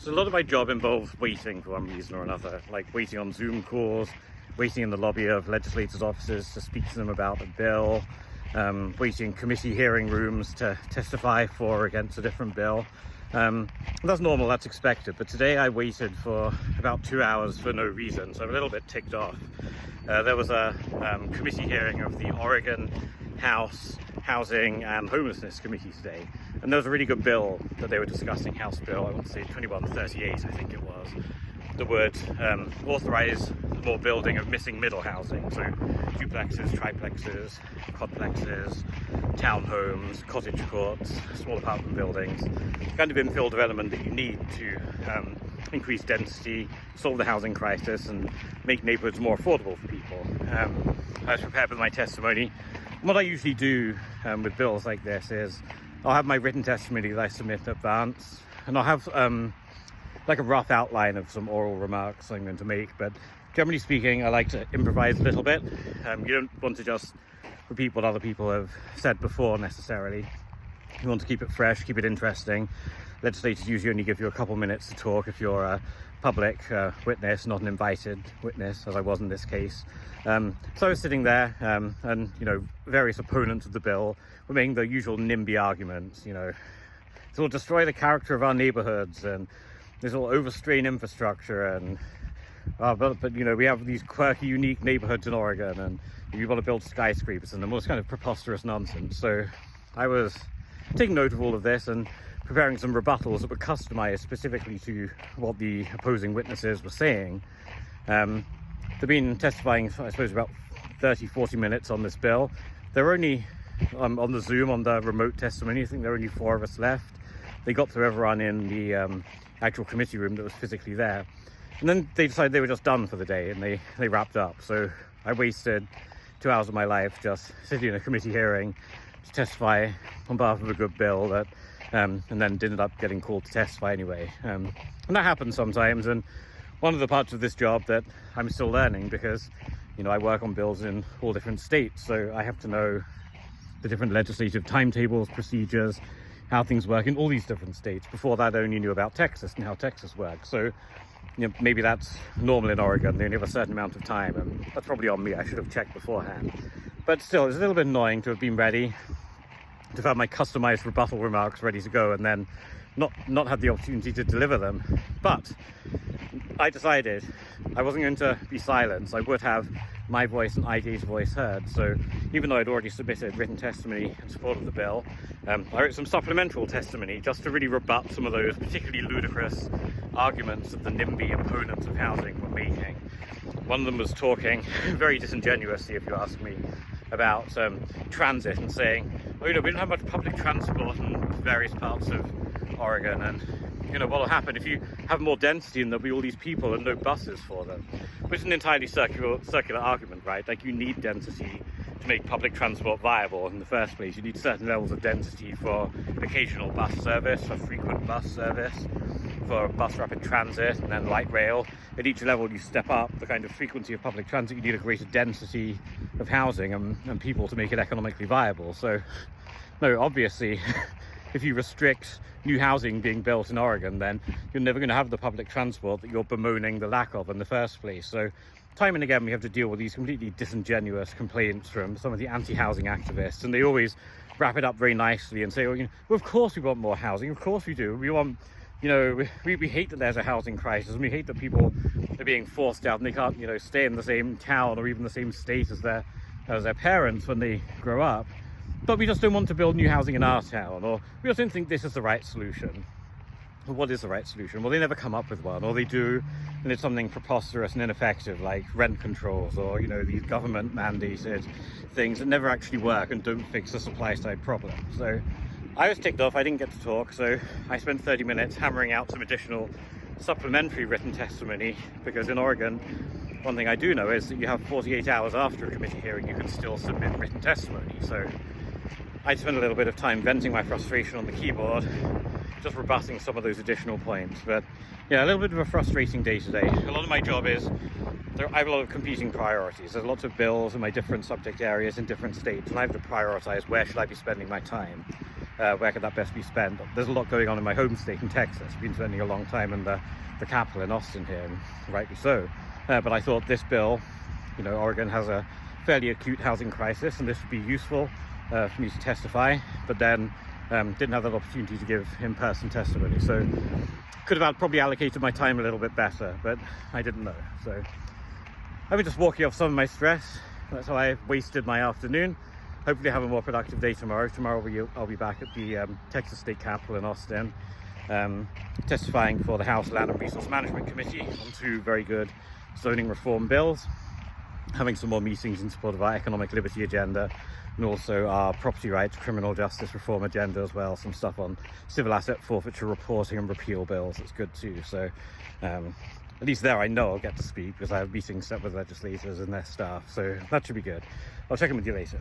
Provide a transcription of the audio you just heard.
So a lot of my job involves waiting for one reason or another, like waiting on Zoom calls, waiting in the lobby of legislators' offices to speak to them about a bill, waiting in committee hearing rooms to testify for or against a different bill. That's normal, that's expected, but today I waited for about 2 hours for no reason, so I'm a little bit ticked off. There was a committee hearing of the Oregon House Housing and Homelessness Committee today, and there was a really good bill that they were discussing, House Bill, I want to say 2138 I think it was, that would authorise more building of missing middle housing, so duplexes, triplexes, quadplexes, townhomes, cottage courts, small apartment buildings, the kind of infill development that you need to increase density, solve the housing crisis and make neighbourhoods more affordable for people. I was prepared with my testimony. What I usually do with bills like this is I'll have my written testimony that I submit in advance, and I'll have like a rough outline of some oral remarks I'm going to make, but generally speaking I like to improvise a little bit. You don't want to just repeat what other people have said before necessarily. You want to keep it fresh, keep it interesting. Legislators usually only give you a couple minutes to talk if you're a public witness, not an invited witness, as I was in this case. So I was sitting there and, you know, various opponents of the bill were making the usual NIMBY arguments, you know, this will destroy the character of our neighbourhoods and this will overstrain infrastructure and but you know, we have these quirky, unique neighbourhoods in Oregon and you want to build skyscrapers and all this kind of preposterous nonsense. So I was taking note of all of this and preparing some rebuttals that were customised specifically to what the opposing witnesses were saying. They've been testifying, I suppose, about 30-40 minutes on this bill. There were only, on the Zoom, on the remote testimony, I think there were only 4 of us left. They got through everyone in the actual committee room that was physically there. And then they decided they were just done for the day and they wrapped up. So I wasted 2 hours of my life just sitting in a committee hearing to testify on behalf of a good bill that and then ended up getting called to testify anyway. And that happens sometimes, and one of the parts of this job that I'm still learning, because, you know, I work on bills in all different states, so I have to know the different legislative timetables, procedures, how things work in all these different states. Before that, I only knew about Texas and how Texas works. So, you know, maybe that's normal in Oregon. They only have a certain amount of time, and that's probably on me. I should have checked beforehand. But still, it's a little bit annoying to have been ready, to have my customized rebuttal remarks ready to go and then not have the opportunity to deliver them. But I decided I wasn't going to be silenced. I would have my voice and IJ's voice heard. So even though I'd already submitted written testimony in support of the bill, I wrote some supplemental testimony just to really rebut some of those particularly ludicrous arguments that the NIMBY opponents of housing were making. One of them was talking, very disingenuously if you ask me, about transit and saying, oh, you know, we don't have much public transport in various parts of Oregon, and, you know, what will happen if you have more density and there'll be all these people and no buses for them, which is an entirely circular argument, right? Like, you need density to make public transport viable in the first place. You need certain levels of density for occasional bus service, for frequent bus service, for bus rapid transit, and then light rail. At each level you step up the kind of frequency of public transit, you need a greater density of housing and people to make it economically viable. So, no, obviously, if you restrict new housing being built in Oregon, then you're never going to have the public transport that you're bemoaning the lack of in the first place. So, time and again, we have to deal with these completely disingenuous complaints from some of the anti-housing activists, and they always wrap it up very nicely and say, well, you know, well, of course we want more housing, of course we do. We want, you know, we hate that there's a housing crisis, and we hate that people are being forced out and they can't, you know, stay in the same town or even the same state as their parents when they grow up. But we just don't want to build new housing in our town, or we just don't think this is the right solution. Well, what is the right solution? Well, they never come up with one, or they do, and it's something preposterous and ineffective, like rent controls, or, you know, these government mandated things that never actually work and don't fix the supply side problem. So I was ticked off, I didn't get to talk, so I spent 30 minutes hammering out some additional supplementary written testimony, because in Oregon, one thing I do know is that you have 48 hours after a committee hearing, you can still submit written testimony. So I spent a little bit of time venting my frustration on the keyboard, just rebutting some of those additional points. But yeah, a little bit of a frustrating day today. A lot of my job is, I have a lot of competing priorities. There's lots of bills in my different subject areas in different states, and I have to prioritize where should I be spending my time. where could that best be spent? There's a lot going on in my home state in Texas. I've been spending a long time in the capital in Austin here, and rightly so. But I thought this bill, you know, Oregon has a fairly acute housing crisis, and this would be useful for me to testify, but then didn't have that opportunity to give in-person testimony. So could have probably allocated my time a little bit better, but I didn't know. So I've been just walking off some of my stress. That's how I wasted my afternoon. Hopefully have a more productive day tomorrow. Tomorrow I'll be back at the Texas State Capitol in Austin, testifying for the House Land and Resource Management Committee on 2 very good zoning reform bills, having some more meetings in support of our economic liberty agenda, and also our property rights, criminal justice reform agenda as well. Some stuff on civil asset forfeiture reporting and repeal bills. It's good too. So at least there I know I'll get to speak, because I have meetings set with legislators and their staff. So that should be good. I'll check in with you later.